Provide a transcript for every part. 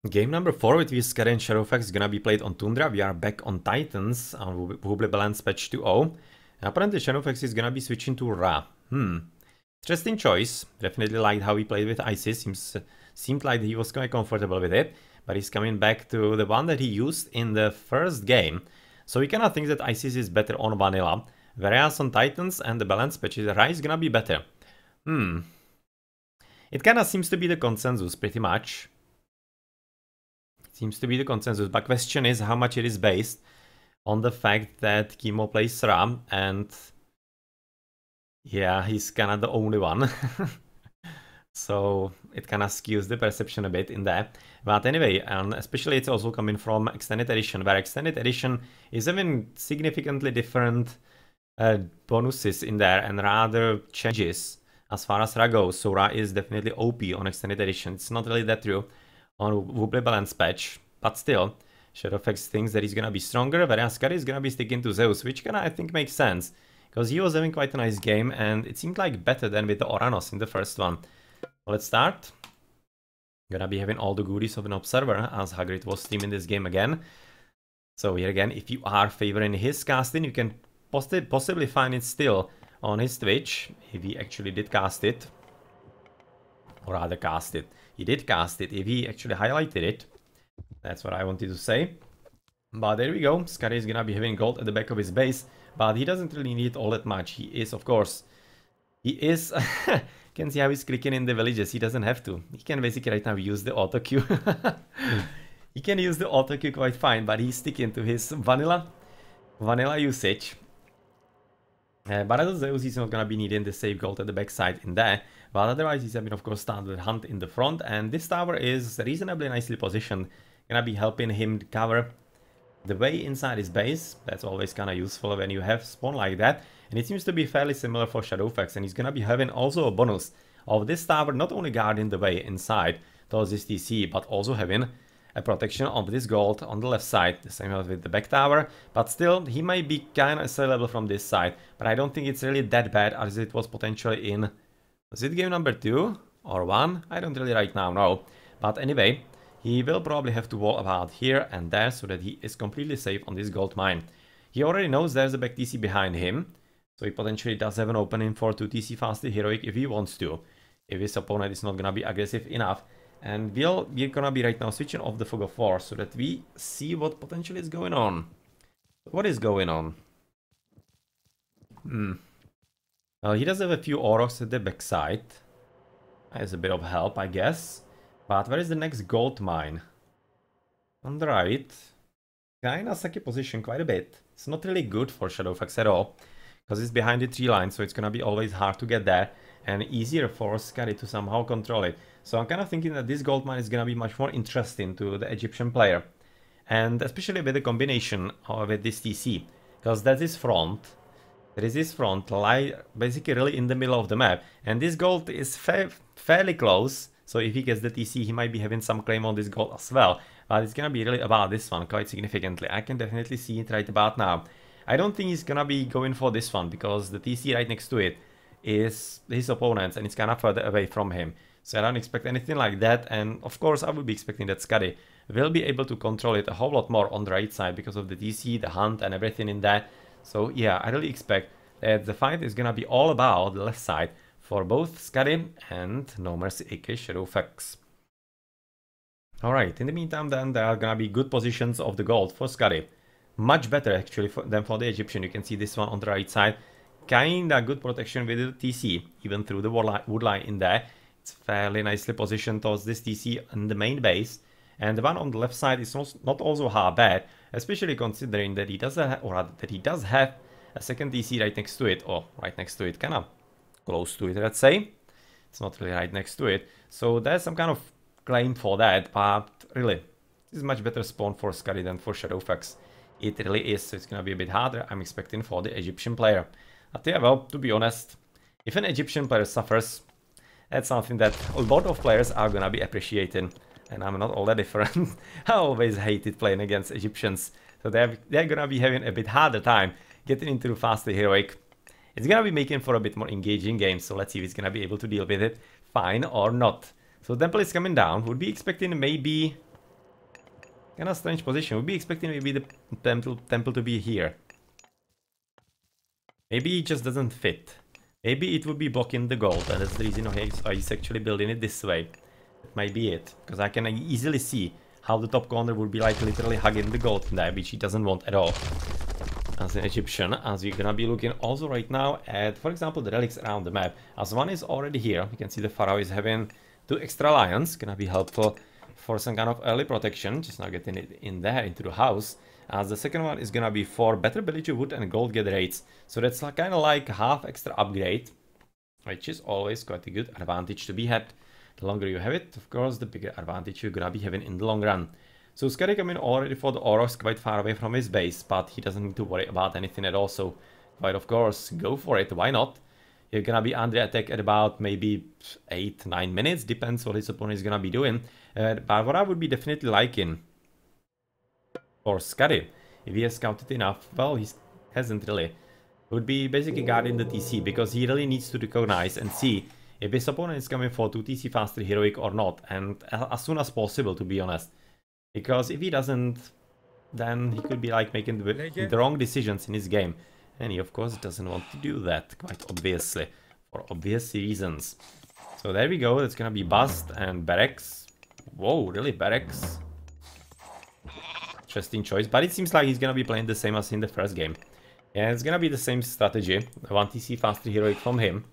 Game number 4 with Skady and Shadowfax is gonna be played on Tundra. We are back on Titans on Wobbly Balance patch 2.0. Apparently Shadowfax is gonna be switching to Ra. Interesting choice. Definitely liked how he played with Isis. Seemed like he was quite comfortable with it. But he's coming back to the one that he used in the first game. So we kinda think that Isis is better on vanilla. Whereas on Titans and the balance patches, Ra is gonna be better. It kinda seems to be the consensus pretty much. Seems to be the consensus, but question is how much it is based on the fact that Chemo plays Ram, and yeah, he's kinda the only one. So it kinda skews the perception a bit in there. But anyway, especially it's also coming from Extended Edition, where Extended Edition is having significantly different bonuses in there and rather changes as far as Ra goes. So Ra is definitely OP on Extended Edition. It's not really that true on Wobbly Balance patch, but still, Shadowfax thinks that he's gonna be stronger, whereas Skady is gonna be sticking to Zeus, which kinda I think makes sense, because he was having quite a nice game, and it seemed like better than with the Oranos in the first one. Let's start. Gonna be having all the goodies of an observer, as Hagrid was teaming this game again. So here again, if you are favoring his casting, you can possibly find it still on his Twitch, if he actually did cast it. Or rather cast it. He did cast it, if he actually highlighted it. That's what I wanted to say. But there we go. Skady is gonna be having gold at the back of his base, but he doesn't really need it all that much. He is, of course, can see how he's clicking in the villages. He doesn't have to. He can basically right now use the auto queue. He can use the auto queue quite fine, but he's sticking to his vanilla usage. But as Zeus, he's not gonna be needing the save gold at the backside in there. But otherwise, he's having, of course, standard hunt in the front. And this tower is reasonably nicely positioned. Gonna be helping him cover the way inside his base. That's always kind of useful when you have spawn like that. And it seems to be fairly similar for Shadowfax. And he's gonna be having also a bonus of this tower, not only guarding the way inside towards this TC, but also having a protection of this gold on the left side, the same as with the back tower, but still, he might be kind of sellable from this side, but I don't think it's really that bad as it was potentially in, was it game number 2 or 1? I don't really right now know, but anyway, he will probably have to wall about here and there so that he is completely safe on this gold mine. He already knows there's a back TC behind him, so he potentially does have an opening for 2 TC fastly heroic if he wants to, if his opponent is not gonna be aggressive enough. And we're gonna be right now switching off the Fog of War so that we see what potentially is going on. What is going on? Well, he does have a few Aurochs at the backside. That's a bit of help, I guess. But where is the next gold mine? On the right. Kinda sucky position quite a bit. It's not really good for Shadowfax at all, because it's behind the tree line, so it's gonna be always hard to get there, and easier for Skady to somehow control it. So I'm kind of thinking that this gold mine is gonna be much more interesting to the Egyptian player, and especially with the combination with this TC, because that's his front. There is his front, basically really in the middle of the map, and this gold is fairly close. So if he gets the TC, he might be having some claim on this gold as well. But it's gonna be really about this one quite significantly. I can definitely see it right about now. I don't think he's gonna be going for this one, because the TC right next to it is his opponent's, and it's kind of further away from him. So I don't expect anything like that, and of course I would be expecting that Skady will be able to control it a whole lot more on the right side because of the TC, the hunt, and everything in that. So yeah, I really expect that the fight is gonna be all about the left side for both Skady and NoMercy aka Shadowfax. Alright, in the meantime then, there are gonna be good positions of the gold for Skady. Much better actually than for the Egyptian. You can see this one on the right side. Kinda good protection with the TC, even through the wood line in there. It's fairly nicely positioned towards this TC in the main base. And the one on the left side is not also half bad, especially considering that he does have a second TC right next to it, or right next to it, kinda close to it, let's say. It's not really right next to it. So there's some kind of claim for that, but really, this is much better spawn for Skady than for Shadowfax. It really is, so it's gonna be a bit harder, I'm expecting, for the Egyptian player. But yeah, well, to be honest, if an Egyptian player suffers, that's something that a lot of players are gonna be appreciating, and I'm not all that different. I always hated playing against Egyptians, so they're gonna be having a bit harder time getting into the fastly heroic. It's gonna be making for a bit more engaging game, so let's see if it's gonna be able to deal with it fine or not. So Temple is coming down, would be expecting maybe Kind of strange position. We'd be expecting maybe the temple to be here. Maybe it just doesn't fit. Maybe it would be blocking the gold, and that's the reason why he's actually building it this way. That might be it, because I can easily see how the top corner would be like literally hugging the gold there, which he doesn't want at all. As an Egyptian, as we're gonna be looking also right now at, for example, the relics around the map. As one is already here, you can see the pharaoh is having 2 extra lions, gonna be helpful for some kind of early protection, just now getting it in there into the house. As the second one is gonna be for better ability wood and gold get rates. So that's kind of like half extra upgrade, which is always quite a good advantage to be had. The longer you have it, of course, the bigger advantage you're gonna be having in the long run. So Skady coming already for the Aurochs quite far away from his base, but he doesn't need to worry about anything at all, so quite of course, go for it, why not? You're gonna be under attack at about maybe 8-9 minutes, depends what his opponent is gonna be doing. But what I would be definitely liking for Skady, if he has scouted enough, well, he hasn't really, would be basically guarding the TC, because he really needs to recognize and see if his opponent is coming for 2 TC faster heroic or not, and as soon as possible, to be honest. Because if he doesn't, then he could be like making the wrong decisions in his game. And he of course doesn't want to do that, quite obviously, for obvious reasons. So there we go, that's gonna be Bust and Barracks. Whoa, really, Barracks? Interesting choice, but it seems like he's gonna be playing the same as in the first game. Yeah, it's gonna be the same strategy, 1 TC faster heroic from him.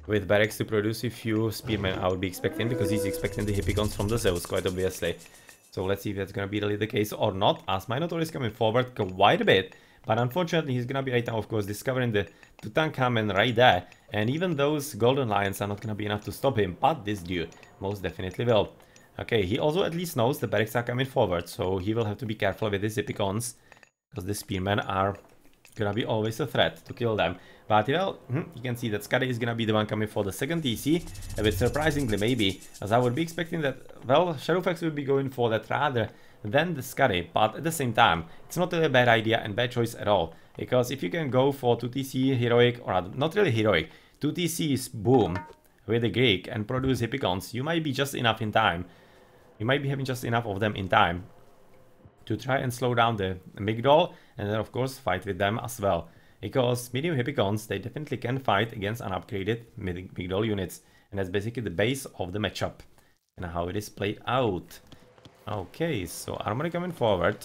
With Barracks to produce a few spearmen, I would be expecting, because he's expecting the Hippicons from the Zeus, quite obviously. So let's see if that's gonna be really the case or not, as Minotaur is coming forward quite a bit. But unfortunately, he's gonna be right now, of course, discovering the Tutankhamen right there. And even those golden lions are not gonna be enough to stop him, but this dude most definitely will. Okay, he also at least knows the Barracks are coming forward, so he will have to be careful with his Hippicons, because the spearmen are gonna be always a threat to kill them. But well, you can see that Skady is gonna be the one coming for the second TC, a bit surprisingly maybe, as I would be expecting that, well, Shadowfax would be going for that rather than the Skady, but at the same time, it's not really a bad idea and bad choice at all, because if you can go for 2 TC heroic, or not really heroic, 2 TC's boom with the Greek and produce Hippicons, you might be just enough in time. You might be having just enough of them in time to try and slow down the Migdol, and then of course fight with them as well. Because medium Hippicons, they definitely can fight against unupgraded Migdol units. And that's basically the base of the matchup. And how it is played out. Okay, so Armory coming forward.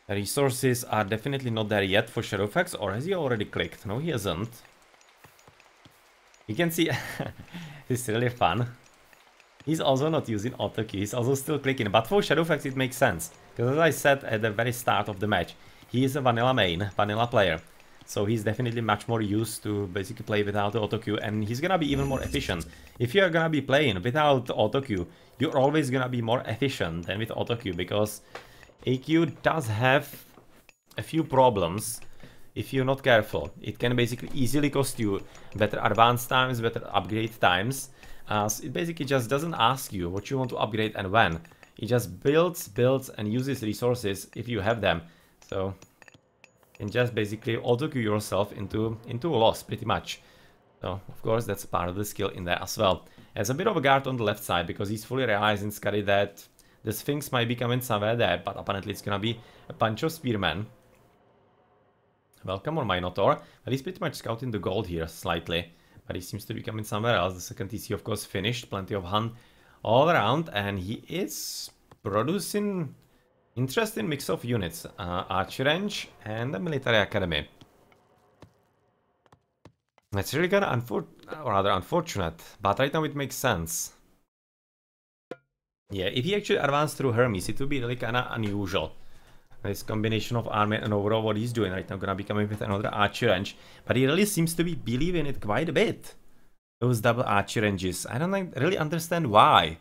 The resources are definitely not there yet for Shadowfax, or has he already clicked? No, he hasn't. You can see, this is really fun. He's also not using auto key, he's also still clicking, but for Shadowfax it makes sense. Because as I said at the very start of the match, he is a vanilla main, vanilla player. So he's definitely much more used to basically play without the auto queue, and he's gonna be even more efficient. If you're gonna be playing without auto queue, you're always gonna be more efficient than with auto queue, because AQ does have a few problems if you're not careful. It can basically easily cost you better advance times, better upgrade times, as it basically just doesn't ask you what you want to upgrade and when. It just builds, and uses resources if you have them. So you can just basically auto-queue yourself into a loss, pretty much. So of course that's part of the skill in there as well. There's a bit of a guard on the left side, because he's fully realizing, Skady, that the Sphinx might be coming somewhere there, but apparently it's gonna be a bunch of spearmen. Welcome on Minotaur. But he's pretty much scouting the gold here slightly. But he seems to be coming somewhere else. The second TC of course finished, plenty of Hun all around, and he is producing interesting mix of units, Archer Range and the Military Academy. That's really kind of rather unfortunate, but right now it makes sense. Yeah, if he actually advanced through Hermes, it would be really kind of unusual. This combination of army and overall what he's doing right now, gonna be coming with another Archer Range, but he really seems to be believing it quite a bit. Those double Archer Ranges, I don't really understand why.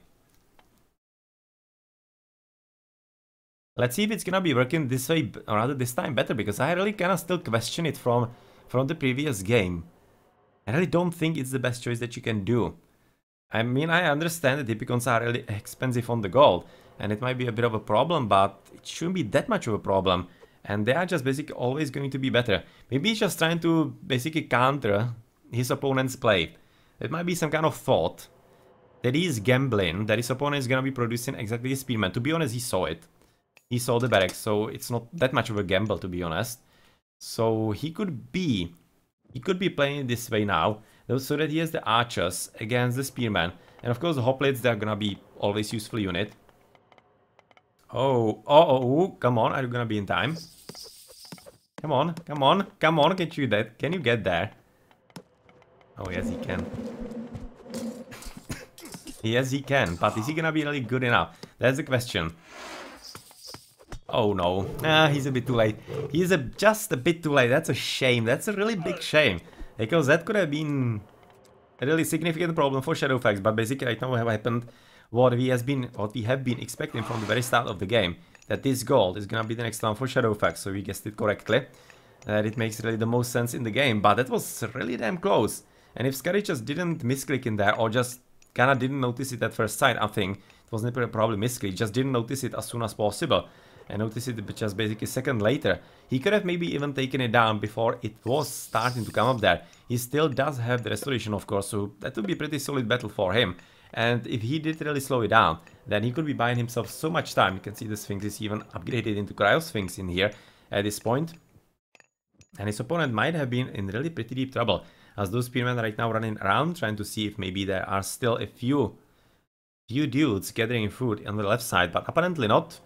Let's see if it's gonna be working this way, or rather this time better, because I really kinda still question it from the previous game. I really don't think it's the best choice that you can do. I mean, I understand that Hippicons are really expensive on the gold, and it might be a bit of a problem, but it shouldn't be that much of a problem. And they are just basically always going to be better. Maybe he's just trying to basically counter his opponent's play. It might be some kind of thought. that he is gambling, that his opponent is gonna be producing exactly his spearman. To be honest, he saw it. He saw the barracks, so it's not that much of a gamble, to be honest. So he could be playing it this way now, so that he has the archers against the spearman. And of course the hoplites, they're gonna be always useful unit. Oh, come on, are you gonna be in time? Come on, come on, come on, can you get there? Oh yes, he can. Yes, he can, but is he gonna be really good enough? That's the question. Oh no, he's a bit too late. He's just a bit too late. That's a shame. That's a really big shame. Because that could have been a really significant problem for Shadowfax. But basically right now what happened, what we have been expecting from the very start of the game. That this gold is gonna be the next round for Shadowfax. So we guessed it correctly. It makes really the most sense in the game. But that was really damn close. And if Skady just didn't misclick in there, or just kinda didn't notice it at first sight, I think it wasn't probably misclick, just didn't notice it as soon as possible. And notice it just basically a second later. He could have maybe even taken it down before it was starting to come up there. He still does have the restoration, of course, so that would be a pretty solid battle for him. And if he did really slow it down, then he could be buying himself so much time. You can see the Sphinx is even upgraded into Cryo Sphinx in here at this point. And his opponent might have been in really pretty deep trouble, as those spearmen are right now running around, trying to see if maybe there are still a few dudes gathering food on the left side, but apparently not.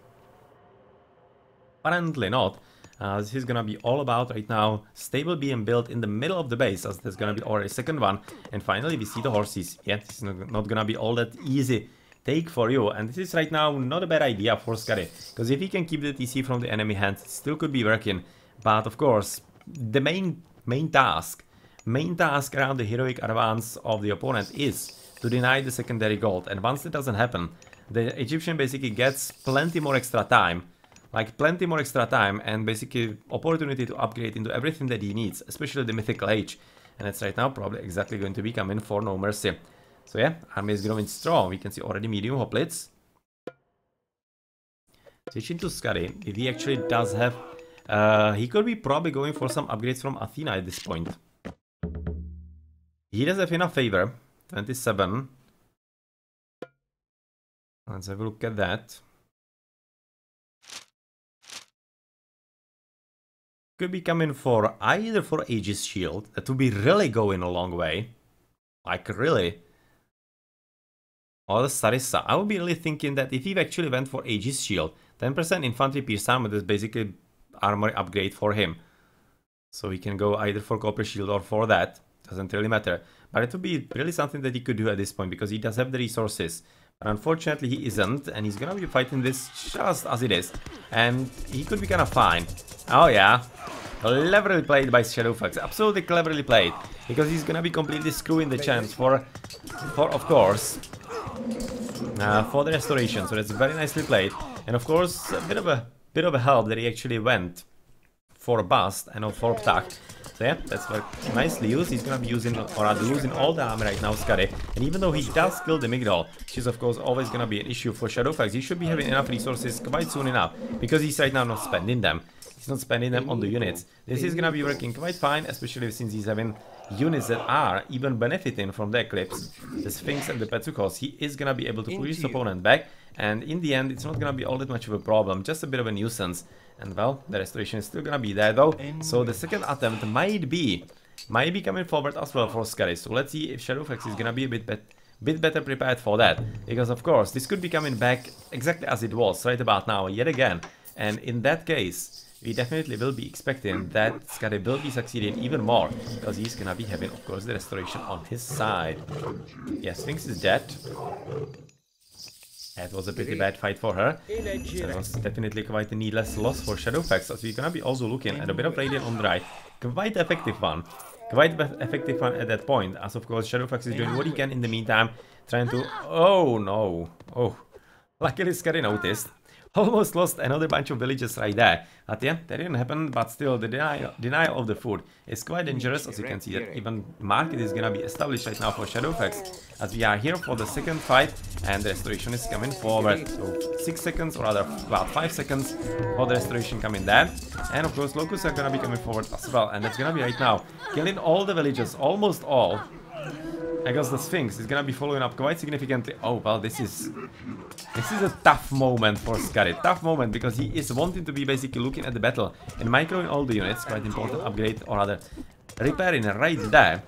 Apparently not. This is gonna be all about right now stable being built in the middle of the base, as there's gonna be already a second one. And finally we see the horses. Yeah, this is not gonna be all that easy take for you. And this is right now not a bad idea for Skady, because if he can keep the TC from the enemy hands, it still could be working. But of course, the main task around the heroic advance of the opponent is to deny the secondary gold. And once that doesn't happen, the Egyptian basically gets plenty more extra time. Like plenty more extra time and basically opportunity to upgrade into everything that he needs, especially the Mythical Age. And it's right now probably exactly going to be coming for NoMercy. So yeah, army is growing strong. We can see already medium hoplites. Switching to Skady, if he actually does have... he could be probably going for some upgrades from Athena at this point. He does have enough favor. 27. Let's have a look at that. Could be coming for either for Aegis Shield. That would be really going a long way. Like really. Or the Sarissa. I would be really thinking that if he actually went for Aegis Shield, 10% infantry pierce armor is basically armor upgrade for him. So he can go either for Copper Shield or for that. Doesn't really matter. But it would be really something that he could do at this point, because he does have the resources. But unfortunately he isn't, and he's gonna be fighting this just as it is. And he could be kinda fine. Oh yeah. Cleverly played by Shadowfax. Absolutely cleverly played. Because he's gonna be completely screwing the chance for of course, for the restoration. So that's very nicely played. And of course, a bit of a help that he actually went for a bust and not for Ptak. So yeah, that's nicely used. He's gonna be using, or rather losing all the armor right now, Skady. And even though he does kill the Migdol, which is of course always gonna be an issue for Shadowfax, he should be having enough resources quite soon enough, because he's right now not spending them. He's not spending them on the units. This is gonna be working quite fine, especially since he's having units that are even benefiting from the Eclipse. The Sphinx and the Petsukos, he is gonna be able to push his opponent back, and in the end it's not gonna be all that much of a problem, just a bit of a nuisance. And well, the restoration is still gonna be there though, so the second attempt might be coming forward as well for Skady. So let's see if Shadowfax is gonna be a bit better prepared for that, because of course this could be coming back exactly as it was right about now yet again. And in that case, we definitely will be expecting that Skady will be succeeding even more, because he's gonna be having, of course, the restoration on his side. Yes, Sphinx is dead. That was a pretty bad fight for her. So that was definitely quite a needless loss for Shadowfax, as we're gonna be also looking at a bit of Radiant on the right. Quite effective one. Quite effective one at that point, as of course Shadowfax is doing what he can in the meantime, trying to... Oh no! Oh, luckily Skady noticed. Almost lost another bunch of villages right there. But yeah, that didn't happen, but still the denial of the food is quite dangerous, as you can see that even market is gonna be established right now for Shadowfax, as we are here for the second fight and the restoration is coming forward. So 6 seconds, or rather about 5 seconds for the restoration coming there. And of course Locusts are gonna be coming forward as well, and that's gonna be right now killing all the villages, almost all. I guess the Sphinx is gonna be following up quite significantly. Oh, well, this is a tough moment for Skady. Tough moment, because he is wanting to be basically looking at the battle and microing all the units. Quite important upgrade, or rather, repairing right there.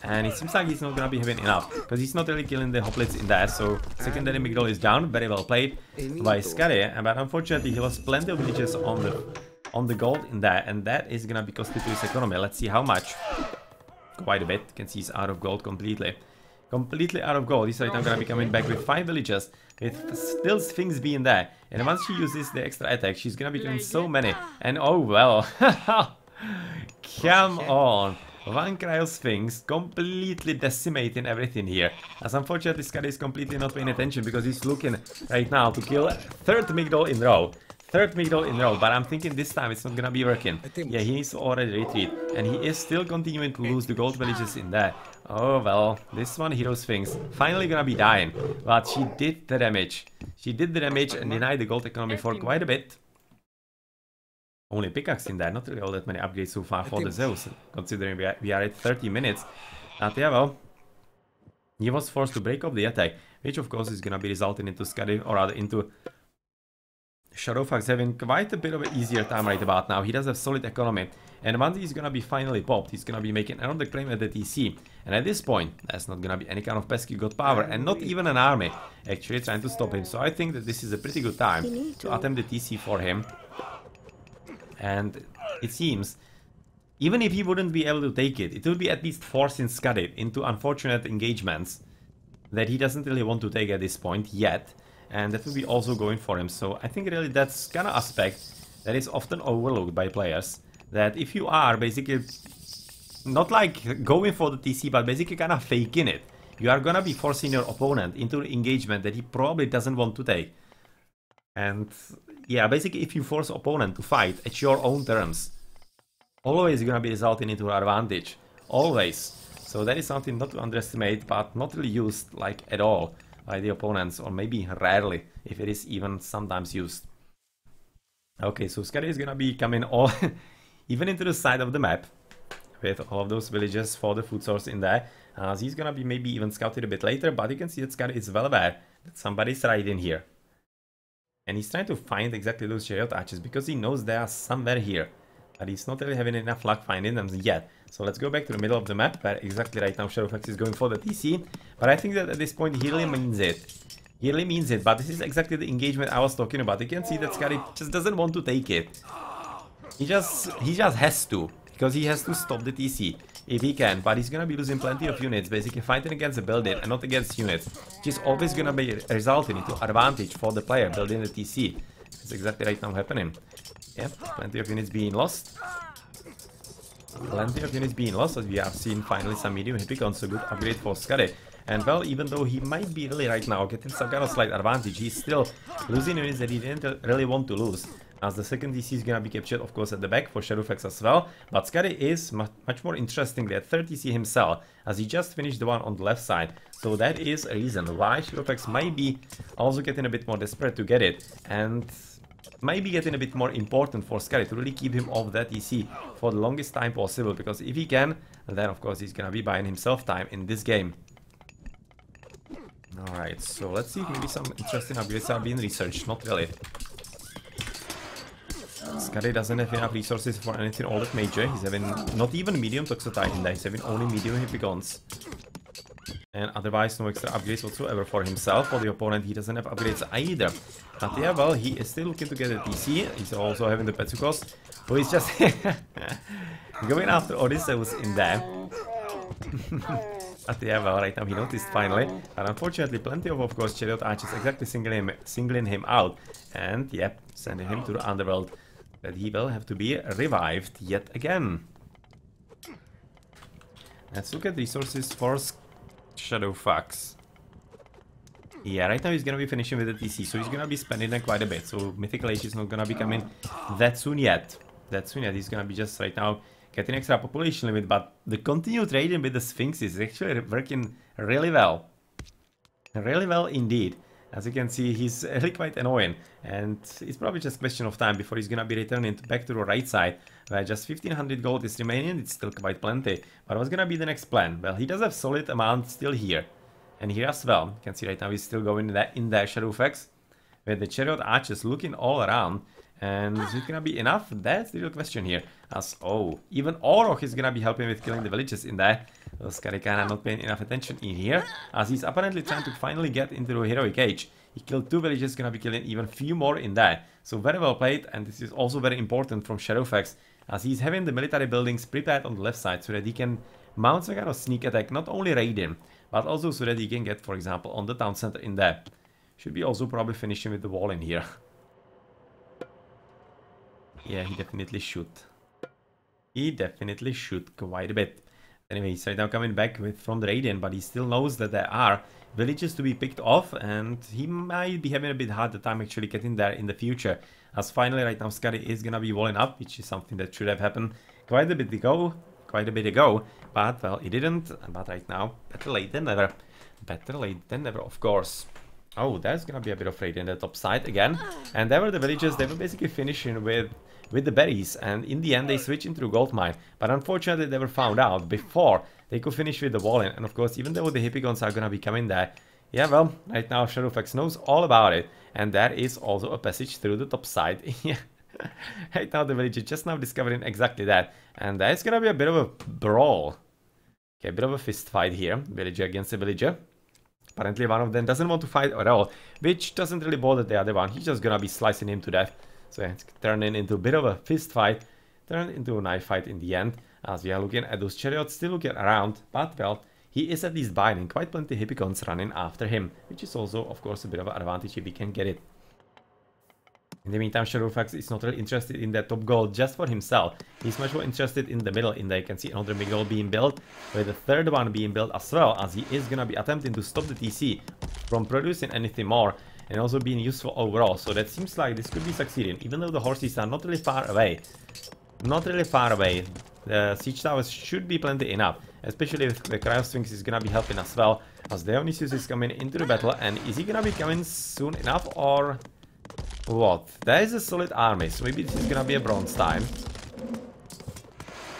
And it seems like he's not gonna be having enough, because he's not really killing the hoplites in there. So secondary Migdol is down. Very well played by Skady, but unfortunately he lost plenty of villages on the gold in there, and that is gonna be costly to his economy. Let's see how much. Quite a bit. You can see he's out of gold completely. Completely out of gold. He's right now gonna be coming back with 5 villages, with still Sphinx being there. And once she uses the extra attack, she's gonna be doing so many. And oh well. Come on. One Cryo Sphinx completely decimating everything here. As unfortunately Skady is completely not paying attention, because he's looking right now to kill 3rd Migdol in row. 3rd Migdol in row, but I'm thinking this time it's not gonna be working. Yeah, he needs to already retreat, and he is still continuing to lose the gold villages in there. Oh well, this one Hero Sphinx finally gonna be dying, but she did the damage. She did the damage and denied the gold economy for quite a bit. Only pickaxe in there, not really all that many upgrades so far for the Zeus, considering we are at 30 minutes. But yeah, well, he was forced to break off the attack, which of course is gonna be resulting into Skady, or rather into Shadowfax having quite a bit of an easier time right about now. He does have solid economy, and once he's gonna be finally popped, he's gonna be making another claim at the TC. And at this point, there's not gonna be any kind of pesky god power, and not even an army actually trying to stop him. So I think that this is a pretty good time to attempt the TC for him. And it seems, even if he wouldn't be able to take it, it would be at least forcing Skady into unfortunate engagements that he doesn't really want to take at this point yet. And that will be also going for him. So I think really that's kind of aspect that is often overlooked by players. That if you are basically not like going for the TC, but basically kind of faking it, you are gonna be forcing your opponent into an engagement that he probably doesn't want to take. And yeah, basically if you force opponent to fight at your own terms, always gonna be resulting into an advantage. Always. So that is something not to underestimate, but not really used like at all by the opponents, or maybe rarely, if it is even sometimes used. Okay, so Skady is gonna be coming all even into the side of the map with all of those villages for the food source in there. He's gonna be maybe even scouted a bit later, but you can see that Skady is well aware that somebody's right in here. And he's trying to find exactly those chariot arches, because he knows they are somewhere here. But he's not really having enough luck finding them yet. So let's go back to the middle of the map, where exactly right now Shadowfax is going for the TC. But I think that at this point he really means it. He really means it, but this is exactly the engagement I was talking about. You can see that Skady just doesn't want to take it. He just has to, because he has to stop the TC if he can. But he's gonna be losing plenty of units, basically fighting against the building and not against units, which is always gonna be resulting into advantage for the player building the TC. It's exactly right now happening. Yeah, plenty of units being lost. Plenty of units being lost, as we have seen finally some medium Mythical, so good upgrade for Skady. And well, even though he might be really right now getting some kind of slight advantage, he's still losing units that he didn't really want to lose. As the second DC is gonna be captured, of course, at the back for Shadowfax as well. But Skady is much more interestingly at 3rd DC himself, as he just finished the one on the left side. So that is a reason why Shadowfax might be also getting a bit more desperate to get it. And might be getting a bit more important for Skady to really keep him off that EC for the longest time possible, because if he can, then of course he's gonna be buying himself time in this game. Alright, so let's see if maybe some interesting upgrades are being researched. Not really. Skady doesn't have enough resources for anything all that major. He's having not even medium Toxotite in there, he's having only medium Hippicons. And otherwise no extra upgrades whatsoever for himself. For the opponent he doesn't have upgrades either. But yeah, well, he is still looking to get a TC. He's also having the Petsukos, who is just going after Odysseus in there. But yeah, well, right now he noticed finally. And unfortunately plenty of course chariot archers exactly singling him out. And yep, sending him to the underworld. But he will have to be revived yet again. Let's look at resources for Shadowfax. Yeah, right now he's gonna be finishing with the TC, so he's gonna be spending them quite a bit. So Mythical Age is not gonna be coming that soon yet. He's gonna be just right now getting extra population limit, but the continued trading with the Sphinx is actually working really well. Really well indeed. As you can see, he's really quite annoying, and it's probably just a question of time before he's gonna be returning back to the right side, where just 1500 gold is remaining. It's still quite plenty. But what's gonna be the next plan? Well, he does have solid amount still here, and here as well. You can see right now he's still going in there Shadowfax, with the chariot archers looking all around. And is it gonna be enough? That's the real question here. As even Oroch is gonna be helping with killing the villages in there. Well, Skady kinda not paying enough attention in here, as he's apparently trying to finally get into the heroic age. He killed 2 villages, gonna be killing even few more in there. So very well played, and this is also very important from Shadowfax, as he's having the military buildings prepared on the left side so that he can mount some kind of sneak attack, not only raid him, but also so that he can get, for example, on the town center in there. Should be also probably finishing with the wall in here. Yeah, he definitely should. He definitely should quite a bit. Anyway, he's right now coming back from the Radiant, but he still knows that there are villages to be picked off, and he might be having a bit harder time actually getting there in the future. As finally right now Skady is gonna be walling up, which is something that should have happened quite a bit ago, but well, it didn't. But right now, better late than never. Better late than never, of course. Oh, there's gonna be a bit of raid in the top side again. And there were the villages, they were basically finishing with the berries, and in the end they switched into a gold mine. But unfortunately they were found out before they could finish with the walling. And of course, even though the hippigons are gonna be coming there, yeah, well, right now Shadowfax knows all about it. And there is also a passage through the top side. Yeah. Right now the village is just now discovering exactly that. And there's gonna be a bit of a brawl. Okay, a bit of a fist fight here, villager against a villager. Apparently one of them doesn't want to fight at all, which doesn't really bother the other one. He's just gonna be slicing him to death. So it's turning into a bit of a fist fight, turned into a knife fight in the end, as we are looking at those chariots still looking around, but well, he is at least biting quite plenty hippigons running after him, which is also of course a bit of an advantage if he can get it. In the meantime, Shadowfax is not really interested in that top gold just for himself. He's much more interested in the middle. In there you can see another big goal being built, with the third one being built as well, as he is gonna be attempting to stop the TC from producing anything more, and also being useful overall. So that seems like this could be succeeding, even though the horses are not really far away. Not really far away. The siege towers should be plenty enough, especially if the Cryosphinx is gonna be helping as well, as Dionysius is coming into the battle. And is he gonna be coming soon enough, or what? There is a solid army, so maybe this is gonna be a bronze time.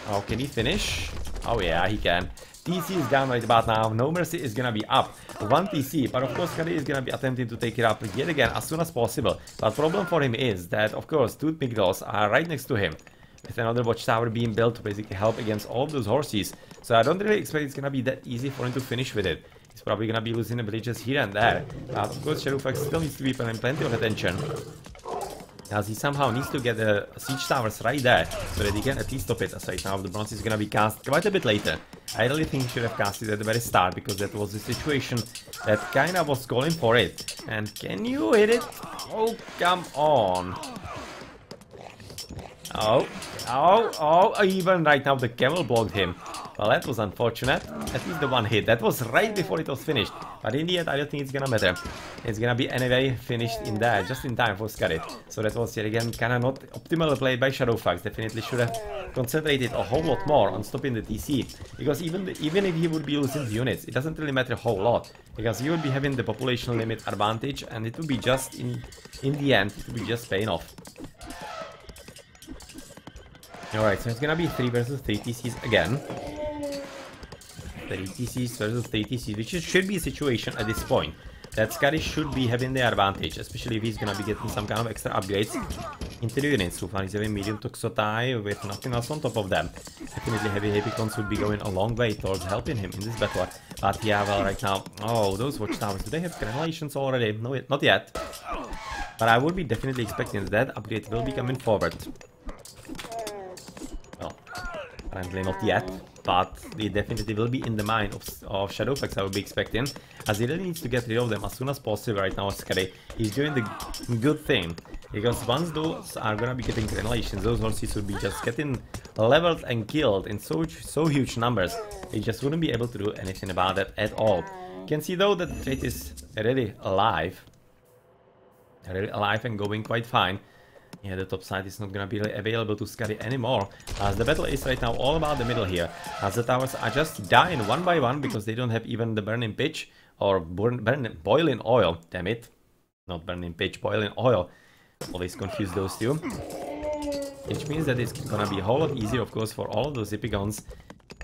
Oh, can he finish? Oh yeah, he can. TC is down right about now. NoMercy is gonna be up 1 TC, but of course Skady is gonna be attempting to take it up yet again as soon as possible. But problem for him is that of course 2 Migdals are right next to him, with another watchtower being built to basically help against all of those horses. So I don't really expect it's gonna be that easy for him to finish with it. He's probably gonna be losing the villages here and there. But of course Shadowfax still needs to be paying plenty of attention, as he somehow needs to get the siege towers right there, so that he can at least stop it. As right now the bronze is gonna be cast quite a bit later. I really think he should have cast it at the very start, because that was the situation that kinda was calling for it. And can you hit it? Oh, come on. Oh, even right now the camel blocked him. Well, that was unfortunate. At least the one hit. That was right before it was finished. But in the end, I don't think it's gonna matter. It's gonna be anyway finished in there, just in time for Skady. So that was yet again kinda not optimally played by Shadowfax. Definitely should have concentrated a whole lot more on stopping the TC. Because even if he would be losing the units, it doesn't really matter a whole lot. Because he would be having the population limit advantage, and it would be just, in the end, it would be just paying off. Alright, so it's gonna be 3 versus 3 TCs again. 3 TCs versus 3 TCs, which should be a situation at this point that Skady should be having the advantage, especially if he's gonna be getting some kind of extra upgrades into the units. So far he's having medium Toxotai with nothing else on top of them. Definitely heavy Hippicons would be going a long way towards helping him in this battle. But yeah, well, right now, oh, those watchtowers, do they have crenulations already? No, not yet. But I would be definitely expecting that upgrade will be coming forward. Well, apparently not yet, but they definitely will be in the mind of Shadowfax, I would be expecting, as he really needs to get rid of them as soon as possible right now. Skady, he's doing the good thing, because once those are gonna be getting crenulations, those horses would be just getting leveled and killed in so huge numbers, he just wouldn't be able to do anything about that at all. You can see though that the trade is really alive and going quite fine. Yeah, the top side is not gonna be really available to Skady anymore, as the battle is right now all about the middle here, as the towers are just dying one by one because they don't have even the burning pitch or boiling oil, damn it. Not burning pitch, boiling oil. Always confuse those two. Which means that it's gonna be a whole lot easier, of course, for all of those Hippigons.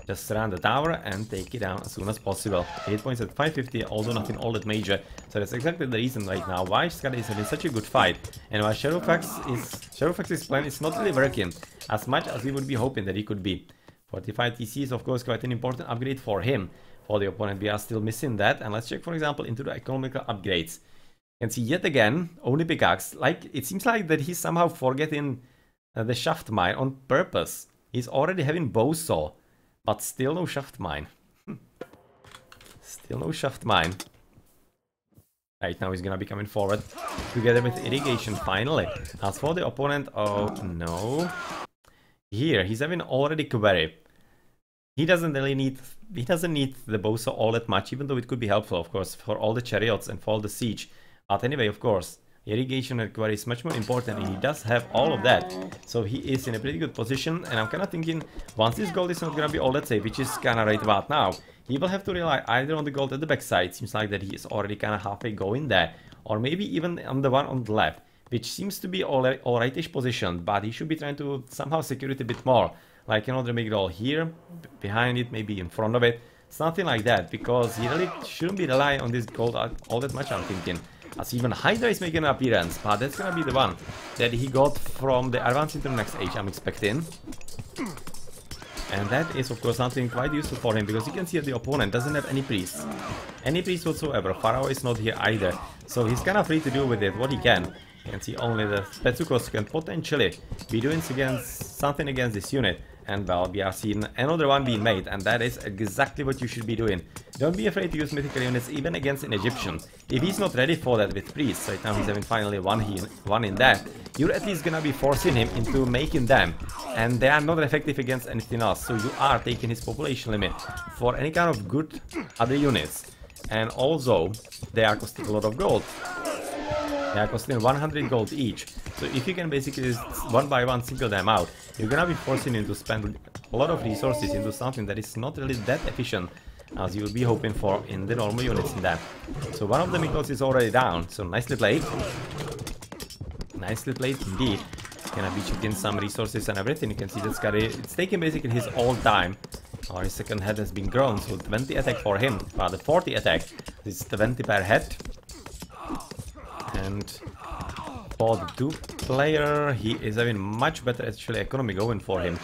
Just surround the tower and take it down as soon as possible. 8 points at 550, although nothing all that major. So that's exactly the reason right now why Skady is having such a good fight. And why Shadowfax's plan is not really working as much as we would be hoping that he could be. 45 TC is of course quite an important upgrade for him. For the opponent we are still missing that. And let's check for example into the economical upgrades. You can see yet again, only pickaxe. Like, it seems like that he's somehow forgetting the shaft mine on purpose. He's already having bowsaw. But still no shaft mine. Still no shaft mine. Right now he's gonna be coming forward together with irrigation finally. As for the opponent, oh no. Here, he's having already query. He doesn't need the bowsaw all that much, even though it could be helpful, of course, for all the chariots and for all the siege. But anyway, of course, irrigation and query is much more important, and he does have all of that. So he is in a pretty good position, and I'm kind of thinking, once this gold is not gonna be all that safe, which is kind of right about now, he will have to rely either on the gold at the backside, seems like that he is already kind of halfway going there, or maybe even on the one on the left, which seems to be alright-ish position, but he should be trying to somehow secure it a bit more, like another Migdol here, behind it, maybe in front of it, something like that, because he really shouldn't be relying on this gold all that much, I'm thinking. As even Hydra is making an appearance, but that's gonna be the one that he got from the advance into the next age, I'm expecting. And that is of course something quite useful for him, because you can see that the opponent doesn't have any priests. Any priests whatsoever. Pharaoh is not here either. So he's kind of free to do with it what he can. You can see only the Spetsukos can potentially be doing something against this unit. And well, we are seeing another one being made, and that is exactly what you should be doing. Don't be afraid to use mythical units even against an Egyptian. If he's not ready for that with priests, right now he's having finally one in there, you're at least gonna be forcing him into making them. And they are not effective against anything else, so you are taking his population limit for any kind of good other units. And also, they are costing a lot of gold. They are costing 100 gold each. So if you can basically one by one single them out, you're gonna be forcing him to spend a lot of resources into something that is not really that efficient as you will be hoping for in the normal units in that. So one of the Mythicals is already down, so nicely played. Nicely played indeed. Gonna be checking some resources and everything. You can see that Skady, it's taking basically his all time. Or his second head has been grown, so 20 attack for him. Well, the 40 attack is 20 per head. And for the two player, he is having much better actually economy going for him.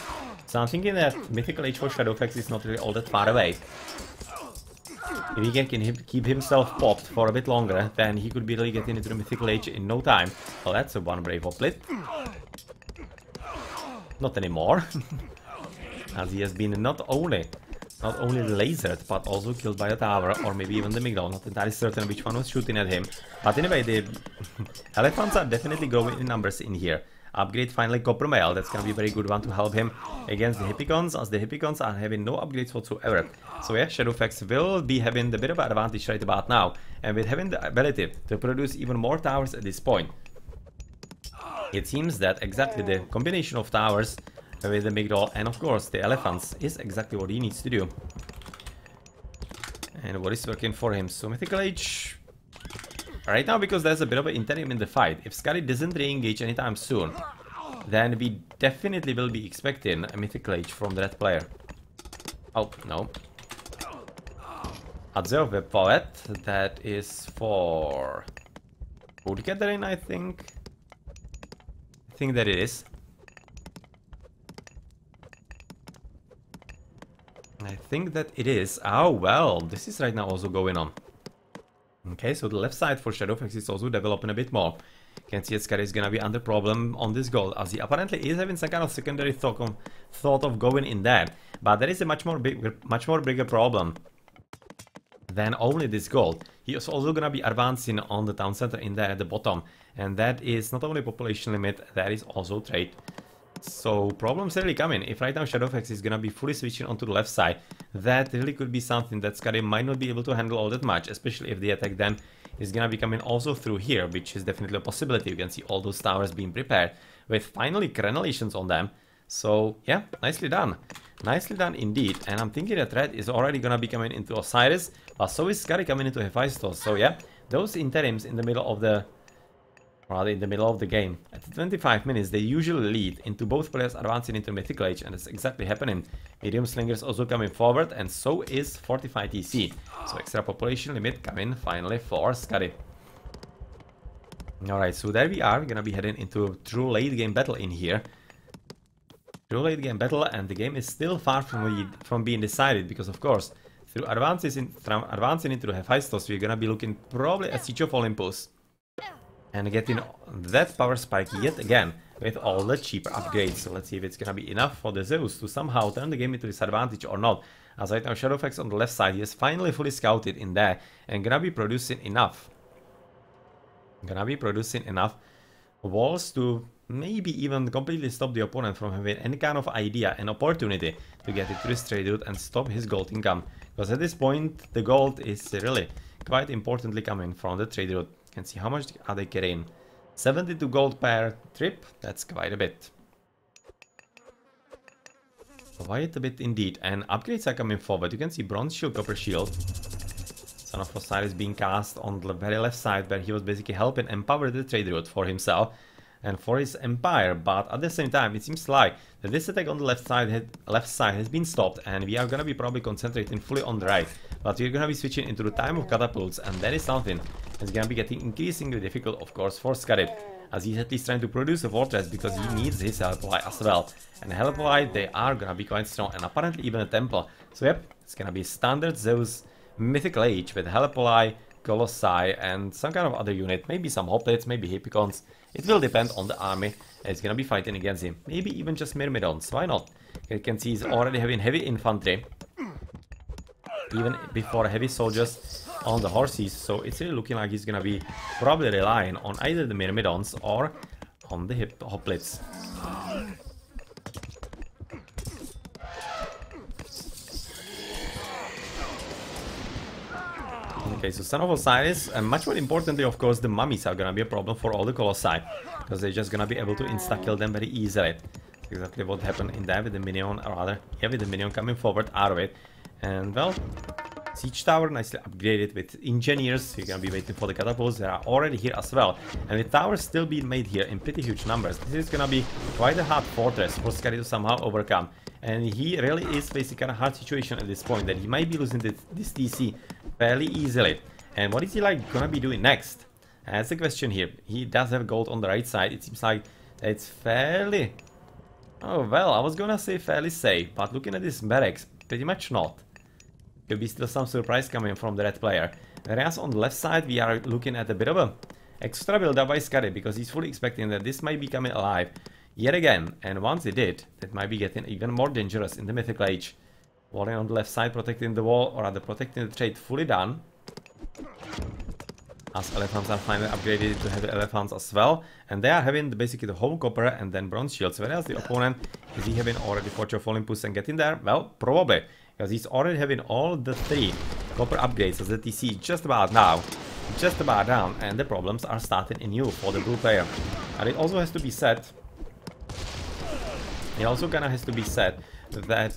So I'm thinking that Mythical Age for Shadowfax is not really all that far away. If he can keep himself popped for a bit longer, then he could be really getting into the Mythical Age in no time. Well, that's a one brave hoplet. Not anymore. As he has been not only lasered, but also killed by a tower, or maybe even the Migdol. Not entirely certain which one was shooting at him. But anyway, the elephants are definitely growing in numbers in here. Upgrade finally Copper Mail, that's gonna be a very good one to help him against the Hippigons, as the Hippigons are having no upgrades whatsoever. So yeah, Shadowfax will be having the bit of an advantage right about now, and with having the ability to produce even more towers at this point. It seems that exactly the combination of towers with the Migdol and of course the elephants is exactly what he needs to do. And what is working for him. So Mythical Age right now, because there's a bit of an interim in the fight. If Skady doesn't re-engage anytime soon, then we definitely will be expecting a Mythical Age from that player. Oh, no. Adzeo Web Wallet, that is for food gathering, I think. I think that it is. I think that it is. Oh, well, this is right now also going on. Okay, so the left side for Shadowfax is also developing a bit more. You can see that Skady is gonna be under problem on this gold, as he apparently is having some kind of secondary thought of going in there. But there is a much more bigger problem than only this gold. He is also gonna be advancing on the town center in there at the bottom. And that is not only population limit, that is also trade. So problems really coming. If right now Shadowfax is gonna be fully switching onto the left side, that really could be something that Skady might not be able to handle all that much, especially if the attack then is gonna be coming also through here, which is definitely a possibility. You can see all those towers being prepared with finally crenellations on them. So yeah, nicely done. Nicely done indeed. And I'm thinking that red is already gonna be coming into Osiris, but so is Skady coming into Hephaestus. So yeah, those interims in the middle of the rather in the middle of the game. At 25 minutes, they usually lead into both players advancing into Mythical Age, and that's exactly happening. Medium Slingers also coming forward, and so is Fortified TC. So extra population limit coming finally for Skady. Alright, so there we are. We're gonna be heading into a true late game battle in here. True late game battle, and the game is still far from being decided, because of course, through advancing into the Hephaestus, we're gonna be looking probably at Siege of Olympus. And getting that power spike yet again with all the cheaper upgrades. So let's see if it's gonna be enough for the Zeus to somehow turn the game into disadvantage or not. As right now, Shadowfax on the left side, he is finally fully scouted in there and gonna be producing enough. Walls to maybe even completely stop the opponent from having any kind of idea and opportunity to get it to this trade route and stop his gold income. Because at this point, the gold is really quite importantly coming from the trade route. You can see how much are they getting. 72 gold per trip, that's quite a bit. Quite a bit indeed, and upgrades are coming forward. You can see Bronze Shield, Copper Shield. Son of Osiris being cast on the very left side, where he was basically helping empower the trade route for himself and for his empire, but at the same time it seems like that this attack on the left side has been stopped, and we are gonna be probably concentrating fully on the right. But we're gonna be switching into the time of catapults, and that is something that's gonna be getting increasingly difficult, of course, for Skady, as he's at least trying to produce a fortress because he needs his Helpfly as well. And Helpfly, they are gonna be quite strong, and apparently even a temple. So yep, it's gonna be standard Zeus Mythical Age with Helpfly, Colossi, and some kind of other unit, maybe some hoplites, maybe Hippicons. It will depend on the army that's gonna be fighting against him. Maybe even just Myrmidons, why not? You can see he's already having heavy infantry, even before heavy soldiers on the horses, so it's really looking like he's gonna be probably relying on either the Myrmidons or on the hoplites. Okay, so Son of Osiris, and much more importantly, of course, the mummies are gonna be a problem for all the Colossi, because they're just gonna be able to insta-kill them very easily. That's exactly what happened in there with the minion, or rather, yeah, with the minion coming forward out of it. And well, Siege Tower nicely upgraded with engineers, so you're gonna be waiting for the catapults. They are already here as well, and with towers still being made here in pretty huge numbers, this is gonna be quite a hard fortress for Skady to somehow overcome. And he really is facing kind of hard situation at this point, that he might be losing this TC fairly easily. And what is he gonna be doing next? That's the question here. He does have gold on the right side. It seems like it's fairly... oh well, I was gonna say fairly safe, but looking at this barracks, pretty much not. Could be still some surprise coming from the red player. Whereas on the left side we are looking at a bit of a extra build up by Skady, because he's fully expecting that this might be coming alive yet again, and once it did, that might be getting even more dangerous in the Mythical Age. Walling on the left side, protecting the wall, or rather protecting the trade, fully done. As elephants are finally upgraded to heavy elephants as well, and they are having basically the whole copper and then bronze shields, whereas the opponent, is he having already Forge of Olympus and getting there? Well, probably, because he's already having all the 3 copper upgrades as the TC just about now. Just about down, and the problems are starting anew for the blue player. And it also has to be said, that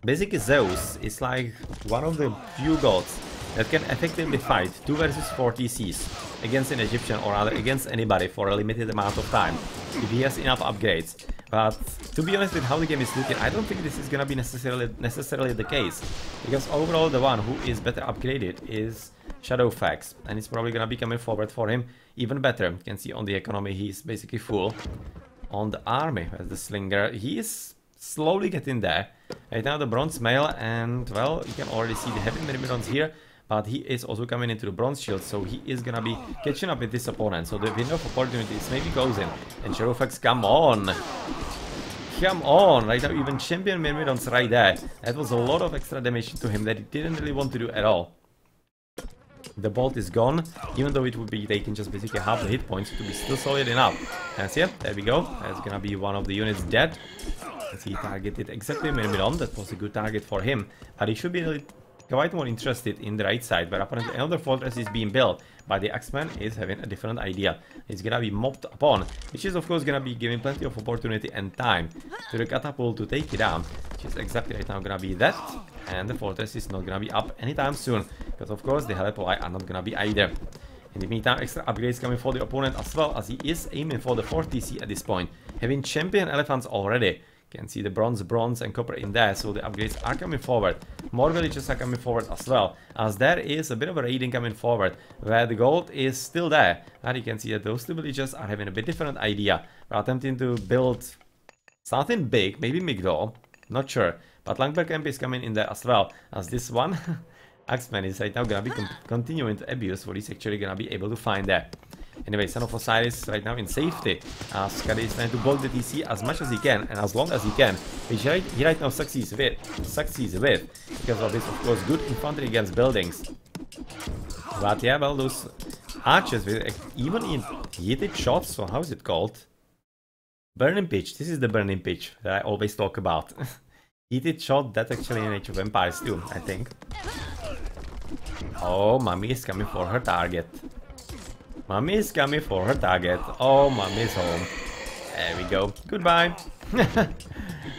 basically Zeus is like one of the few gods that can effectively fight 2 versus 4 TCs against an Egyptian, or rather against anybody, for a limited amount of time, if he has enough upgrades. But to be honest with how the game is looking, I don't think this is gonna be necessarily the case, because overall the one who is better upgraded is Shadowfax, and it's probably gonna be coming forward for him even better. You can see on the economy he's basically full. On the army, as the slinger, he is slowly getting there. Right now the bronze mail, and well, you can already see the heavy myrmidons here, but he is also coming into the bronze shield, so he is gonna be catching up with this opponent. So the window of opportunity is maybe closing. And Shadowfax, come on! Come on! Right now even champion myrmidons right there. That was a lot of extra damage to him that he didn't really want to do at all. The bolt is gone, even though it would be taking just basically half the hit points to be still solid enough. And so yeah, there we go. That's gonna be one of the units dead. As he targeted exactly Myrmidon, that was a good target for him. But he should be really quite more interested in the right side, where apparently another fortress is being built. But the Axeman is having a different idea. He's gonna be mopped upon, which is of course gonna be giving plenty of opportunity and time to the catapult to take it down, which is exactly right now gonna be that. And the fortress is not gonna be up anytime soon, because of course the Helipoli are not gonna be either. In the meantime, extra upgrades coming for the opponent as well, as he is aiming for the 4 TC at this point. Having champion elephants already. You can see the bronze, and copper in there, so the upgrades are coming forward. More villages are coming forward as well, as there is a bit of a raiding coming forward, where the gold is still there. And you can see that those two villages are having a bit different idea. We're attempting to build something big, maybe Mythical, not sure. But Langberg camp is coming in there as well, as this one Axeman is right now gonna be continuing to abuse what he's actually gonna be able to find there. Anyway, Son of Osiris right now in safety. Skady is trying to block the TC as much as he can and as long as he can, which he right now succeeds with, because of this, of course, good infantry against buildings. But yeah, well, those archers with even in heated shots, so how is it called? Burning pitch. This is the burning pitch that I always talk about. Heated shot, that's actually in Age of Empires too, I think. Oh, Mummy is coming for her target. Mummy is coming for her target. Oh, Mummy is home. There we go. Goodbye.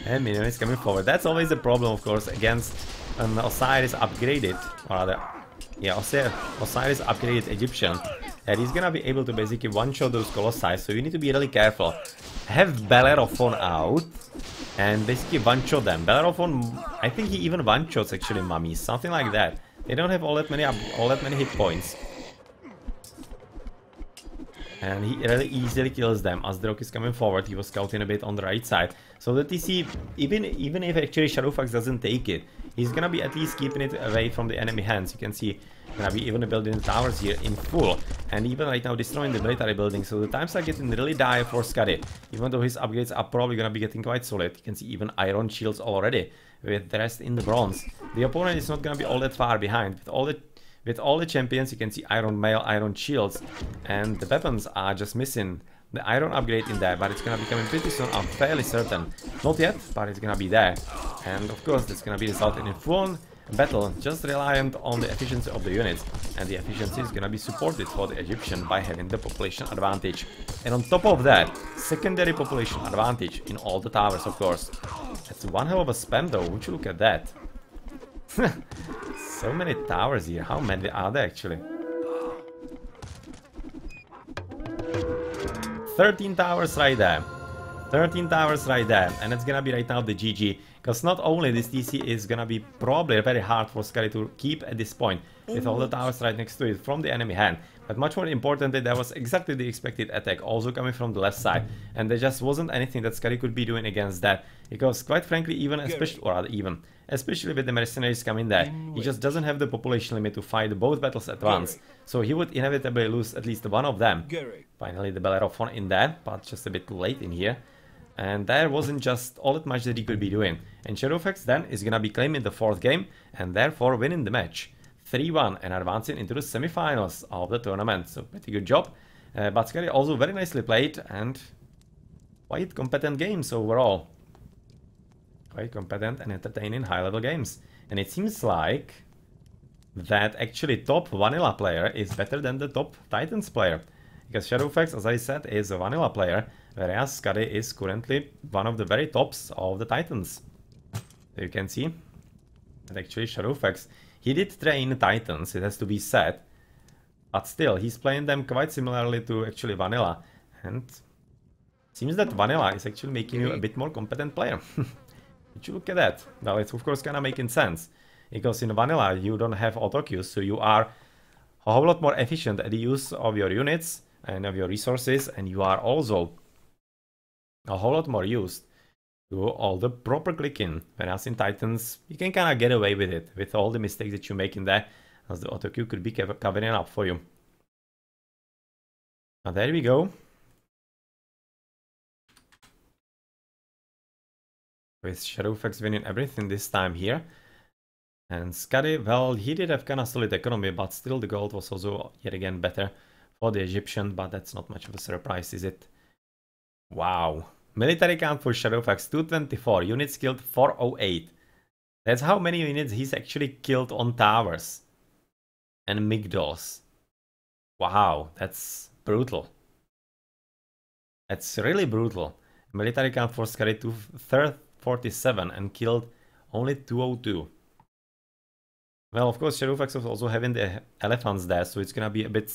And Minion is coming forward. That's always a problem, of course, against an Osiris upgraded, or rather, yeah, Osiris upgraded Egyptian. And he's gonna be able to basically one-shot those Colossi, so you need to be really careful. Have Bellerophon out and basically one-shot them. Bellerophon, I think he even one-shots actually mummies, something like that. They don't have all that many hit points. And he really easily kills them. As the rock is coming forward, he was scouting a bit on the right side. So the TC, even if actually Shadowfax doesn't take it, he's gonna be at least keeping it away from the enemy hands. You can see, gonna be even building the towers here in full. And even right now destroying the military buildings. So the times are getting really dire for Skady. Even though his upgrades are probably gonna be getting quite solid. You can see even iron shields already, with the rest in the bronze. The opponent is not gonna be all that far behind. With all the champions, you can see iron mail, iron shields, and the weapons are just missing the iron upgrade in there, but it's gonna be coming pretty soon, I'm fairly certain. Not yet, but it's gonna be there. And of course, that's gonna be resulting in full battle, just reliant on the efficiency of the units. And the efficiency is gonna be supported for the Egyptian by having the population advantage. And on top of that, secondary population advantage in all the towers, of course. That's one hell of a spam though, would you look at that? So many towers here. How many are there actually? 13 towers right there. 13 towers right there. And it's gonna be right now the GG. Because not only this TC is gonna be probably very hard for Skady to keep at this point, with all the towers right next to it from the enemy hand. But much more importantly, there was exactly the expected attack also coming from the left side. And there just wasn't anything that Skady could be doing against that. Because quite frankly, especially with the mercenaries coming there, he just doesn't have the population limit to fight both battles at once. So he would inevitably lose at least one of them. Finally the Bellerophon in there, but just a bit too late in here. And there wasn't just all that much that he could be doing. And Shadowfax then is gonna be claiming the 4th game and therefore winning the match 3-1 and advancing into the semi-finals of the tournament. So pretty good job. But Skady also very nicely played and quite competent games overall. Quite competent and entertaining high-level games. And it seems like that actually top vanilla player is better than the top Titans player. Because Shadowfax, as I said, is a vanilla player, whereas Skady is currently one of the very tops of the Titans. So you can see that actually Shadowfax, he did train Titans, it has to be said, but still, he's playing them quite similarly to actually vanilla. And it seems that vanilla is actually making you a bit more competent player. Did you look at that? Well, it's of course kind of making sense. Because in vanilla, you don't have autocues, so you are a whole lot more efficient at the use of your units and of your resources, and you are also a whole lot more used to all the proper clicking. Whereas in Titans, you can kind of get away with it, with all the mistakes that you make in there, as the autocue could be covering up for you. Now there we go. With Shadowfax winning everything this time here. And Skady, well, he did have kind of solid economy, but still the gold was also yet again better for the Egyptian, but that's not much of a surprise, is it? Wow. Military count for Shadowfax 224, units killed 408. That's how many units he's actually killed on towers and migdols. Wow, that's brutal. That's really brutal. Military count for Skady 247 and killed only 202. Well, of course, Shadowfax was also having the elephants there, so it's gonna be a bit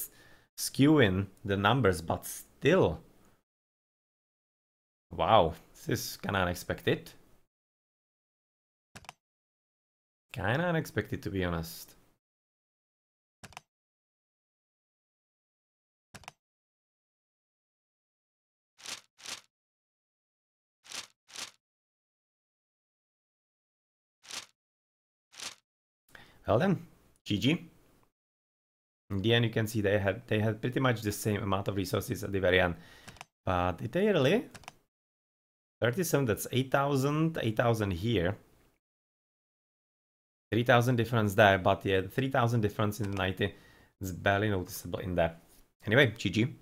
skewing the numbers, but still. Wow, this is kinda unexpected. Kinda unexpected, to be honest. Well then, GG. In the end, you can see they had pretty much the same amount of resources at the very end. But did they really? 37, that's 8,000, 8,000 here. 3,000 difference there, but yeah, the 3,000 difference in the 90 is barely noticeable in there. Anyway, GG.